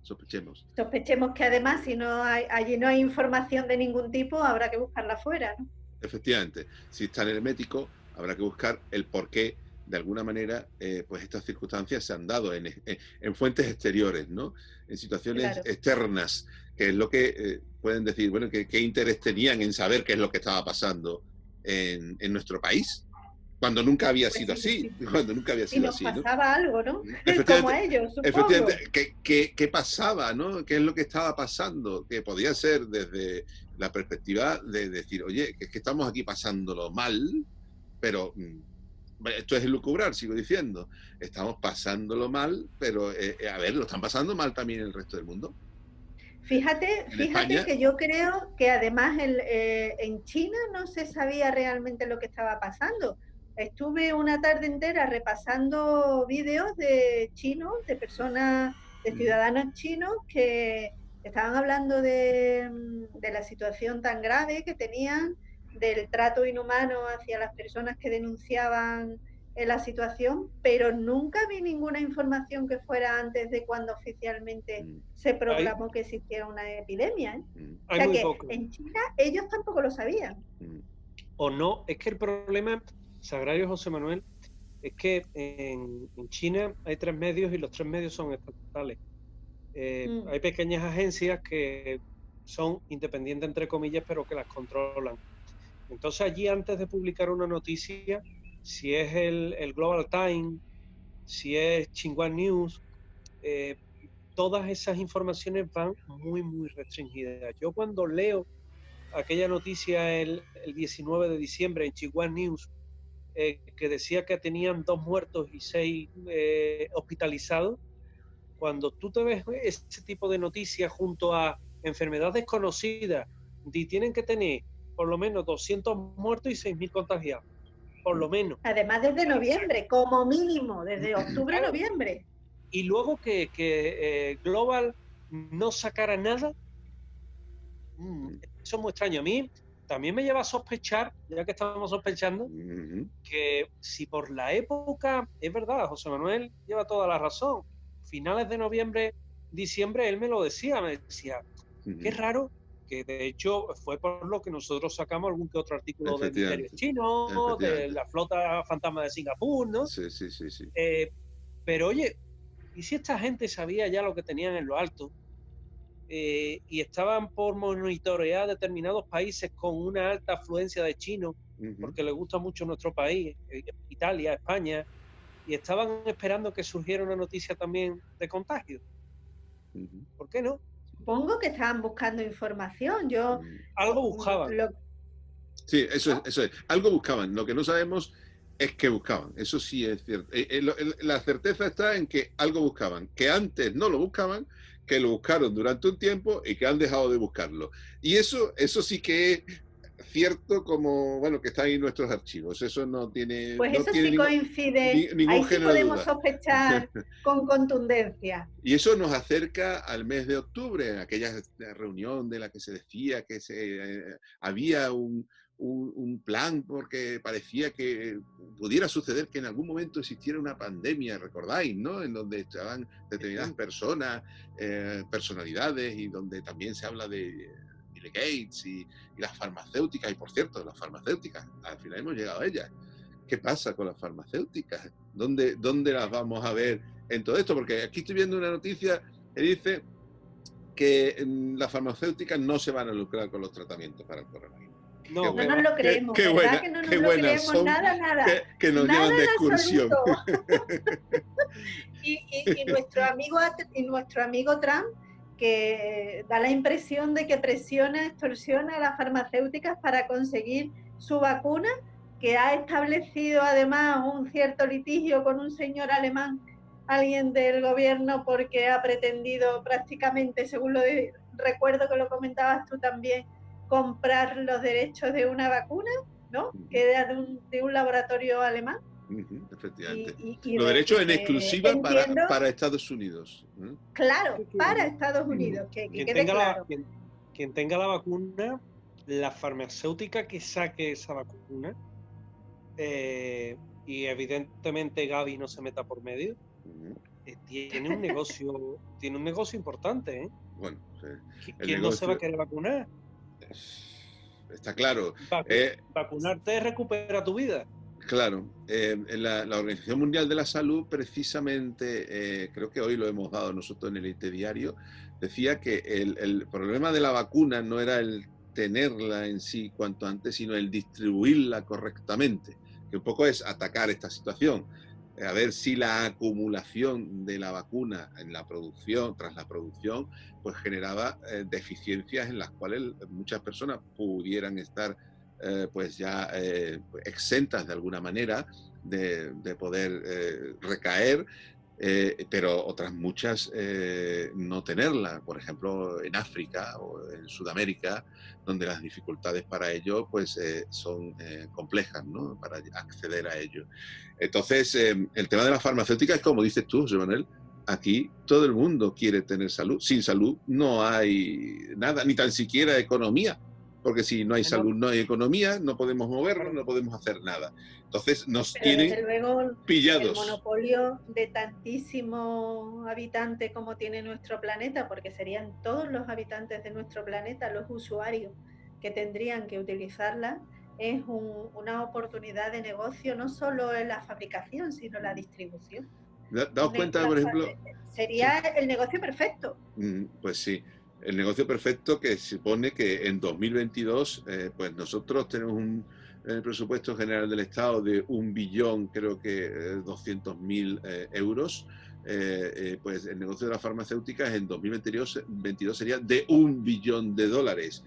sospechemos. Sospechemos que además, si no hay, allí no hay información de ningún tipo, habrá que buscarla fuera, ¿no? Efectivamente, si está en hermético, habrá que buscar el por qué, de alguna manera, pues estas circunstancias se han dado en fuentes exteriores, ¿no? En situaciones Claro. externas, que es lo que pueden decir, bueno, ¿qué interés tenían en saber qué es lo que estaba pasando en nuestro país? Cuando nunca había Pues sido sí, así, sí. cuando nunca había Si sido nos así, ¿no? pasaba algo, ¿no? Como a Efectivamente, ellos, supongo. efectivamente, ¿qué pasaba, ¿no? ¿Qué es lo que estaba pasando? Que podía ser desde la perspectiva de decir, oye, que es que estamos aquí pasándolo mal, pero esto es elucubrar, sigo diciendo, estamos pasándolo mal, pero a ver, lo están pasando mal también el resto del mundo. Fíjate En España, que yo creo que además en China no se sabía realmente lo que estaba pasando. Estuve una tarde entera repasando vídeos de chinos, de personas, de ciudadanos chinos que estaban hablando de la situación tan grave que tenían, del trato inhumano hacia las personas que denunciaban la situación, pero nunca vi ninguna información que fuera antes de cuando oficialmente se Hay, proclamó que existía una epidemia, ¿eh? O hay sea muy que poco. en China ellos tampoco lo sabían. O no, es que el problema, Sagrario José Manuel, es que en China hay 3 medios y los 3 medios son estatales. Hay pequeñas agencias que son independientes, entre comillas, pero que las controlan. Entonces allí, antes de publicar una noticia, si es el Global Times, si es Xinhua News, todas esas informaciones van muy, muy restringidas. Yo cuando leo aquella noticia el 19 de diciembre en Xinhua News, que decía que tenían 2 muertos y 6 hospitalizados, cuando tú te ves ese tipo de noticias junto a enfermedades desconocidas, y tienen que tener por lo menos 200 muertos y 6.000 contagiados, por lo menos. Además desde noviembre, como mínimo, desde octubre, noviembre. Y luego que Global no sacara nada, eso es muy extraño. A mí también me lleva a sospechar, ya que estamos sospechando, que si por la época, es verdad, José Manuel lleva toda la razón, finales de noviembre, diciembre, él me lo decía, qué raro, que de hecho fue por lo que nosotros sacamos algún que otro artículo de misterios chinos, de la flota fantasma de Singapur, ¿no? Sí, sí, sí, sí. Pero oye, ¿y si esta gente sabía ya lo que tenían en lo alto? Y estaban por monitorear determinados países con una alta afluencia de chinos, porque les gusta mucho nuestro país, Italia, España, y estaban esperando que surgiera una noticia también de contagio. ¿Por qué no? Supongo que estaban buscando información. Yo algo buscaban. Sí, eso es. Algo buscaban. Lo que no sabemos es que buscaban. Eso sí es cierto. La certeza está en que algo buscaban, que antes no lo buscaban, que lo buscaron durante un tiempo y que han dejado de buscarlo. Y eso sí que es cierto, como, bueno, que está ahí en nuestros archivos. Eso no tiene, pues no eso tiene sí coincide, ningún ahí sí género de podemos duda. sospechar con contundencia. Y eso nos acerca al mes de octubre, aquella reunión de la que se decía que había un plan porque parecía que pudiera suceder que en algún momento existiera una pandemia, recordáis, ¿no? En donde estaban determinadas personas, personalidades, y donde también se habla de Bill Gates y las farmacéuticas. Y por cierto, las farmacéuticas, al final hemos llegado a ellas. ¿Qué pasa con las farmacéuticas? ¿Dónde las vamos a ver en todo esto? Porque aquí estoy viendo una noticia que dice que las farmacéuticas no se van a lucrar con los tratamientos para el coronavirus. No, no nos lo creemos, qué ¿verdad? buena, Que no nos qué lo creemos son, nada. Que nos nada llevan de excursión. y nuestro amigo Trump, que da la impresión de que extorsiona a las farmacéuticas para conseguir su vacuna, que ha establecido además un cierto litigio con un señor alemán, alguien del gobierno, porque ha pretendido prácticamente, según recuerdo que lo comentabas tú también, comprar los derechos de una vacuna, ¿no? Que era de un laboratorio alemán. Efectivamente. Los derechos en exclusiva para Estados Unidos. Claro, para Estados Unidos, que quede claro. Quien tenga la vacuna, la farmacéutica que saque esa vacuna, y evidentemente Gavi no se meta por medio, tiene un negocio importante, ¿eh? Bueno, ¿Quién no se va a querer vacunar? Está claro. Vacunarte recupera tu vida. Claro, la Organización Mundial de la Salud precisamente, creo que hoy lo hemos dado nosotros en el IT Diario, decía que el problema de la vacuna no era el tenerla en sí cuanto antes, sino el distribuirla correctamente, que un poco es atacar esta situación, a ver si la acumulación de la vacuna en la producción, tras la producción, pues generaba deficiencias en las cuales muchas personas pudieran estar pues ya exentas de alguna manera de poder recaer, pero otras muchas no tenerla, por ejemplo en África o en Sudamérica, donde las dificultades para ello pues son complejas, ¿no? Para acceder a ello. Entonces, el tema de la farmacéutica es como dices tú, José Manuel, aquí todo el mundo quiere tener salud. Sin salud no hay nada, ni tan siquiera economía. Porque si no hay salud, no hay economía, no podemos movernos, no podemos hacer nada. Entonces nos tienen desde luego, pillados. el monopolio de tantísimos habitantes como tiene nuestro planeta, porque serían todos los habitantes de nuestro planeta los usuarios que tendrían que utilizarla, es una oportunidad de negocio no solo en la fabricación, sino en la distribución. Daos cuenta, por ejemplo... Sería el negocio perfecto. Pues sí. El negocio perfecto que supone que en 2022 pues nosotros tenemos un presupuesto general del Estado de 1 billón, creo que 200.000 euros. Pues el negocio de las farmacéuticas en 2022 sería de 1 billón de dólares.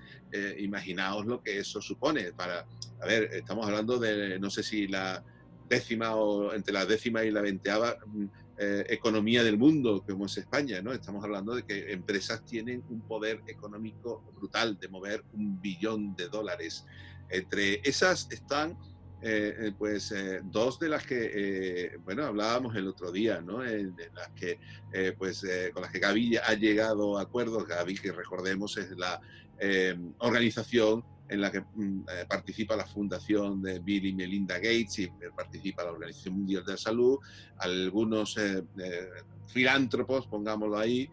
Imaginaos lo que eso supone. A ver, estamos hablando de, no sé si la décima o entre la décima y la 20ª economía del mundo, como es España, ¿no? Estamos hablando de que empresas tienen un poder económico brutal de mover 1 billón de dólares. Entre esas están dos de las que, bueno, hablábamos el otro día, ¿no? De las que, con las que Gavi ha llegado a acuerdos. Gavi, que recordemos, es la organización en la que participa la fundación de Bill y Melinda Gates y participa la Organización Mundial de la Salud, algunos filántropos, pongámoslo ahí,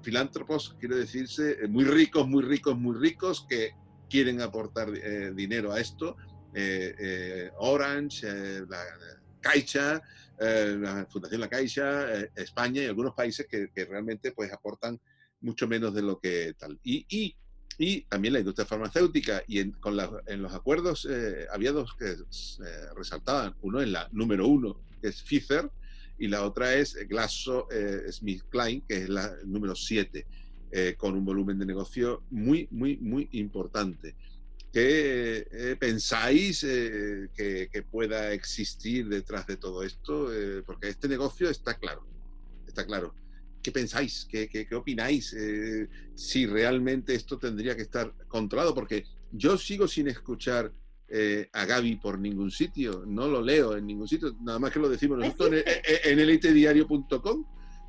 filántropos quiere decirse muy ricos, muy ricos, muy ricos, que quieren aportar dinero a esto, Orange, la Caixa, la Fundación La Caixa, España y algunos países que realmente pues aportan mucho menos de lo que tal. Y también la industria farmacéutica, y en los acuerdos había dos que resaltaban. Uno es la número 1, que es Pfizer, y la otra es GlaxoSmithKline, que es la número 7, con un volumen de negocio muy, muy, muy importante. ¿Qué pensáis que pueda existir detrás de todo esto? Porque este negocio está claro, está claro. ¿Qué pensáis? ¿Qué opináis? Si realmente esto tendría que estar controlado, porque yo sigo sin escuchar a Gavi por ningún sitio, no lo leo en ningún sitio, nada más que lo decimos nosotros en elitediario.com.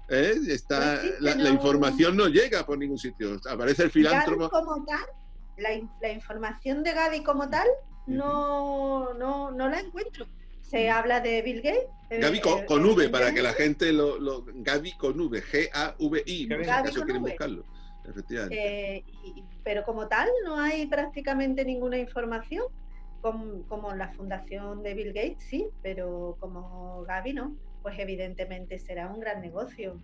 Está, la información no llega por ningún sitio, aparece el filántropo. Gavi como tal, la información de Gavi como tal no la encuentro. Se habla de Bill Gates. Gavi con V, para que la gente Gavi con V, G-A-V-I, por si acaso quieren buscarlo. Efectivamente. Pero como tal, no hay prácticamente ninguna información. Como la fundación de Bill Gates, sí, pero como Gavi no. Pues evidentemente será un gran negocio.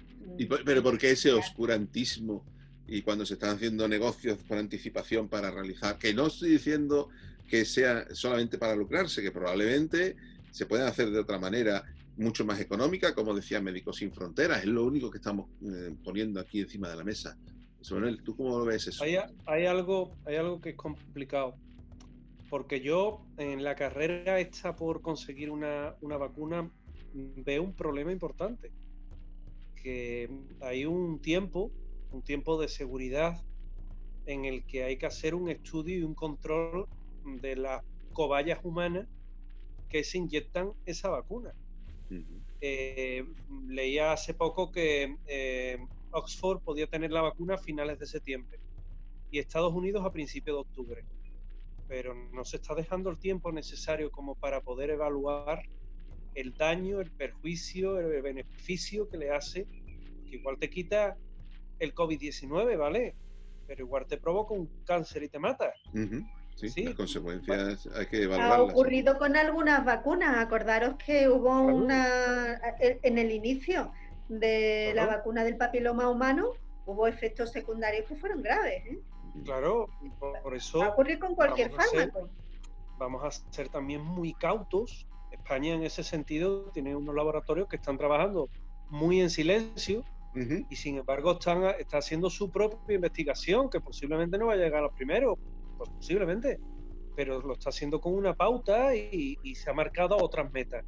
Pero ¿por qué ese oscurantismo? Y cuando se están haciendo negocios por anticipación para realizar, que no estoy diciendo que sea solamente para lucrarse, que probablemente se pueden hacer de otra manera mucho más económica, como decía Médicos Sin Fronteras, es lo único que estamos poniendo aquí encima de la mesa. Manuel, ¿tú cómo lo ves eso? Hay algo que es complicado, porque yo en la carrera esta por conseguir una vacuna veo un problema importante, que hay un tiempo de seguridad en el que hay que hacer un estudio y un control de las cobayas humanas que se inyectan esa vacuna. Leía hace poco que Oxford podía tener la vacuna a finales de septiembre y Estados Unidos a principios de octubre, pero no se está dejando el tiempo necesario como para poder evaluar el daño, el perjuicio, el beneficio que le hace, que igual te quita el COVID-19, ¿vale? Pero igual te provoca un cáncer y te mata. Sí, Sí, las consecuencias hay que Ha valorarlas. ocurrido con algunas vacunas. Acordaros que hubo claro, en el inicio de la claro, vacuna del papiloma humano, hubo efectos secundarios que fueron graves, ¿eh? claro. Por Va a eso ocurrir con cualquier vamos a ser, fármaco. vamos a ser también muy cautos. España en ese sentido tiene unos laboratorios que están trabajando muy en silencio Ujú. y sin embargo está haciendo su propia investigación, que posiblemente no va a llegar a los primeros, posiblemente, pero lo está haciendo con una pauta y se ha marcado otras metas.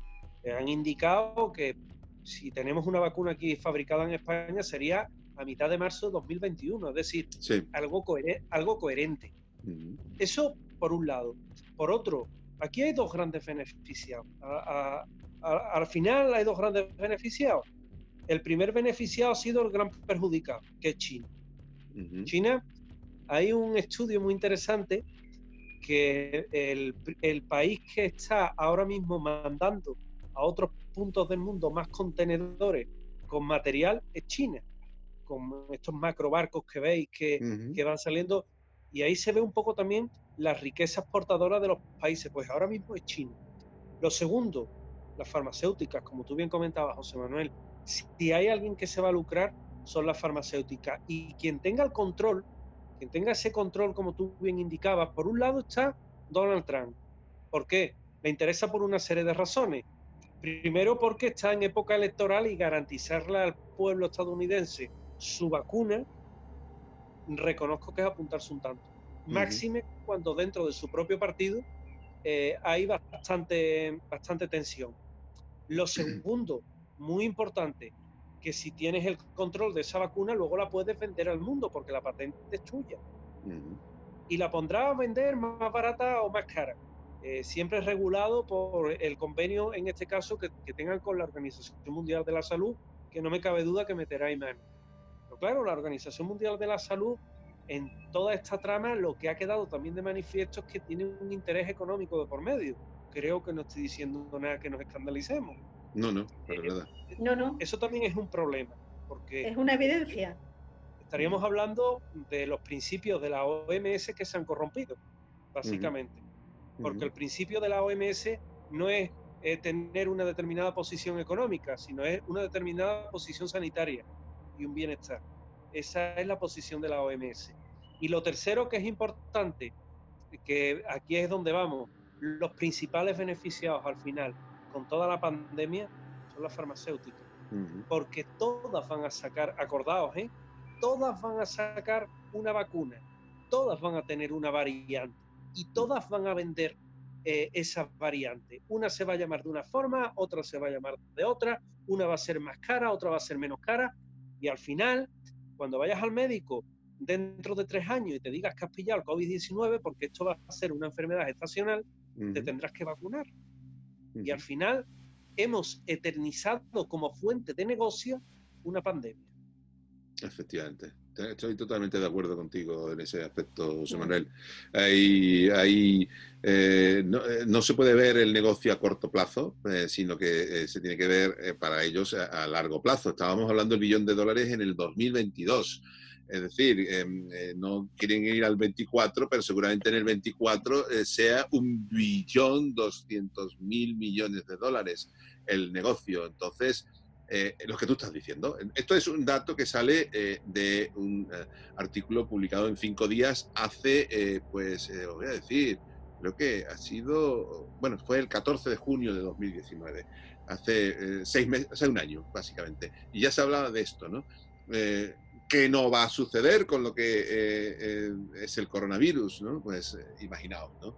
Han indicado que si tenemos una vacuna aquí fabricada en España sería a mitad de marzo de 2021, es decir, Sí. algo coherente. Ujú. Eso por un lado. Por otro, aquí hay dos grandes beneficiados. Al final hay dos grandes beneficiados. El primer beneficiado ha sido el gran perjudicado, que es China. Ujú. China, hay un estudio muy interesante que el país que está ahora mismo mandando a otros puntos del mundo más contenedores con material es China, con estos macrobarcos que veis Ujú. que van saliendo, y ahí se ve un poco también las riquezas portadoras de los países, pues ahora mismo es China. Lo segundo, las farmacéuticas, como tú bien comentabas, José Manuel, si hay alguien que se va a lucrar, son las farmacéuticas. Y quien tenga el control, quien tenga ese control, como tú bien indicabas, por un lado está Donald Trump. ¿Por qué? Le interesa por una serie de razones. Primero, porque está en época electoral y garantizarle al pueblo estadounidense su vacuna, reconozco que es apuntarse un tanto. Ujú. Máxime cuando dentro de su propio partido hay bastante tensión. Lo segundo, muy importante, que si tienes el control de esa vacuna, luego la puedes vender al mundo porque la patente es tuya Ujú. y la pondrás a vender más barata o más cara. Siempre regulado por el convenio, en este caso, que tengan con la Organización Mundial de la Salud, que no me cabe duda que meterá en mano. Pero claro, la Organización Mundial de la Salud, en toda esta trama, lo que ha quedado también de manifiesto es que tiene un interés económico de por medio. Creo que no estoy diciendo nada que nos escandalicemos. No, no, para Eh, nada. No, no, Eso también es un problema, porque es una evidencia. estaríamos hablando de los principios de la OMS que se han corrompido, Ujú. básicamente. Porque Ujú. el principio de la OMS no es tener una determinada posición económica, sino es una determinada posición sanitaria y un bienestar. Esa es la posición de la OMS. Y lo tercero que es importante, que aquí es donde vamos, los principales beneficiados al final con toda la pandemia son las farmacéuticas, Ujú. porque todas van a sacar, acordaos, todas van a sacar una vacuna, todas van a tener una variante y todas van a vender esa variante. Una se va a llamar de una forma, otra se va a llamar de otra, una va a ser más cara, otra va a ser menos cara, y al final, cuando vayas al médico dentro de 3 años y te digas que has pillado el COVID-19, porque esto va a ser una enfermedad estacional, te Ujú. tendrás que vacunar. Y al Ujú. final hemos eternizado como fuente de negocio una pandemia. Efectivamente. Estoy totalmente de acuerdo contigo en ese aspecto, José Mm. Manuel. No se puede ver el negocio a corto plazo, sino que se tiene que ver para ellos a largo plazo. Estábamos hablando del $1 billón en el 2022. Es decir, no quieren ir al 24, pero seguramente en el 24 sea $1.200.000.000.000 el negocio. Entonces, lo que tú estás diciendo. Esto es un dato que sale de un artículo publicado en 5 días hace, os voy a decir, creo que ha sido, bueno, fue el 14 de junio de 2019, hace 6 meses, hace un año, básicamente. Y ya se hablaba de esto, ¿no? ¿Qué no va a suceder con lo que es el coronavirus, ¿no? Pues imaginaos, ¿no?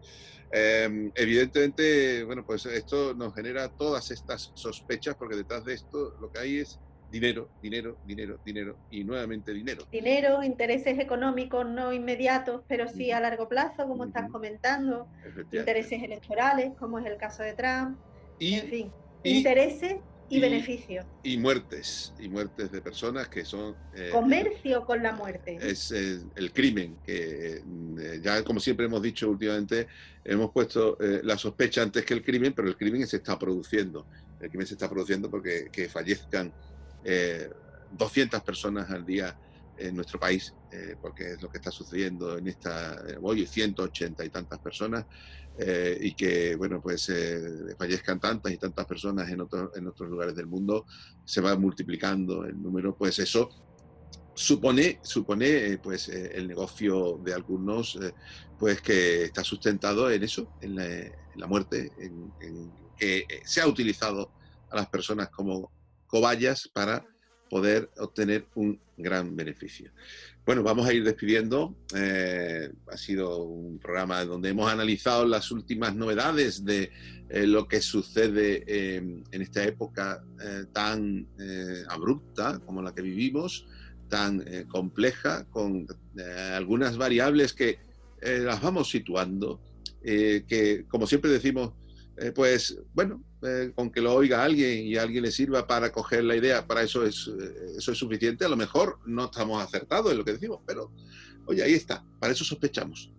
Evidentemente, bueno, pues esto nos genera todas estas sospechas porque detrás de esto lo que hay es dinero, dinero, dinero, dinero y nuevamente dinero. Dinero, intereses económicos no inmediatos, pero sí Ujú. a largo plazo, como estás Ujú. comentando, Efectivamente. intereses electorales, como es el caso de Trump, en Y, fin, y, intereses y y, beneficios. y muertes de personas que son Comercio con la muerte. es el crimen, que ya como siempre hemos dicho últimamente, hemos puesto la sospecha antes que el crimen, pero el crimen se está produciendo el crimen se está produciendo porque que fallezcan 200 personas al día en nuestro país, porque es lo que está sucediendo en esta, hoy 180 y tantas personas, y que, bueno, pues fallezcan tantas y tantas personas en otros lugares del mundo, se va multiplicando el número, pues eso supone pues el negocio de algunos, pues que está sustentado en eso, en la muerte, en que se ha utilizado a las personas como cobayas para poder obtener un gran beneficio. Bueno, vamos a ir despidiendo. Ha sido un programa donde hemos analizado las últimas novedades de lo que sucede en esta época tan abrupta como la que vivimos, tan compleja, con algunas variables que las vamos situando, que como siempre decimos, pues bueno, con que lo oiga alguien y a alguien le sirva para coger la idea, para eso es suficiente. A lo mejor no estamos acertados en lo que decimos, pero oye, ahí está, para eso sospechamos,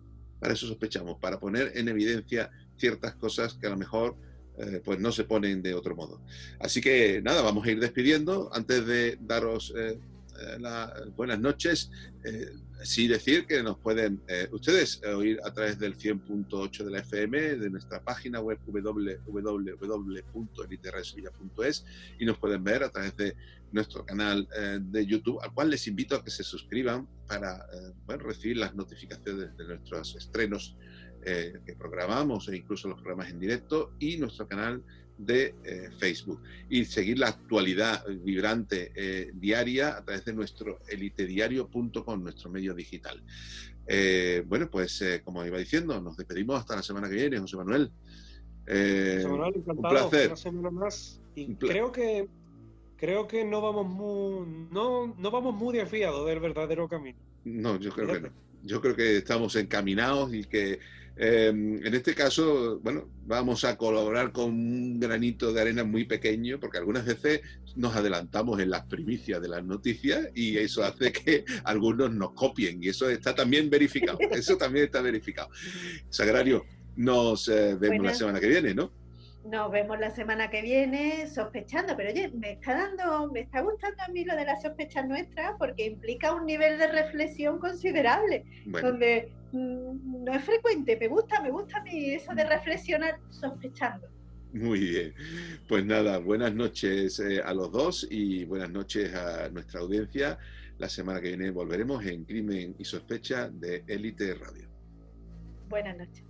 para poner en evidencia ciertas cosas que a lo mejor pues no se ponen de otro modo. Así que nada, vamos a ir despidiendo. Antes de daros buenas noches, sí decir que nos pueden ustedes oír a través del 100.8 de la FM, de nuestra página web www.eliteresevilla.es, y nos pueden ver a través de nuestro canal de YouTube, al cual les invito a que se suscriban para bueno, recibir las notificaciones de nuestros estrenos que programamos, e incluso los programas en directo, y nuestro canal de Facebook, y seguir la actualidad vibrante diaria a través de nuestro elitediario.com, nuestro medio digital. Bueno, pues como iba diciendo, nos despedimos hasta la semana que viene, José Manuel. José Manuel, encantado, un placer. una semana más, y creo que no vamos muy desviados del verdadero camino. No, yo creo que no. Yo creo que estamos encaminados y que en este caso, bueno, vamos a colaborar con un granito de arena muy pequeño, porque algunas veces nos adelantamos en las primicias de las noticias y eso hace que algunos nos copien, y eso está también verificado. Eso también está verificado. Sagrario, nos vemos la semana que viene, ¿no? Nos vemos la semana que viene sospechando, pero oye, me está gustando a mí lo de las sospechas nuestras, porque implica un nivel de reflexión considerable, bueno, donde no es frecuente. Me gusta a mí eso de reflexionar sospechando. Muy bien, pues nada, buenas noches a los dos y buenas noches a nuestra audiencia. La semana que viene volveremos en Crimen y Sospecha de Élite Radio. Buenas noches.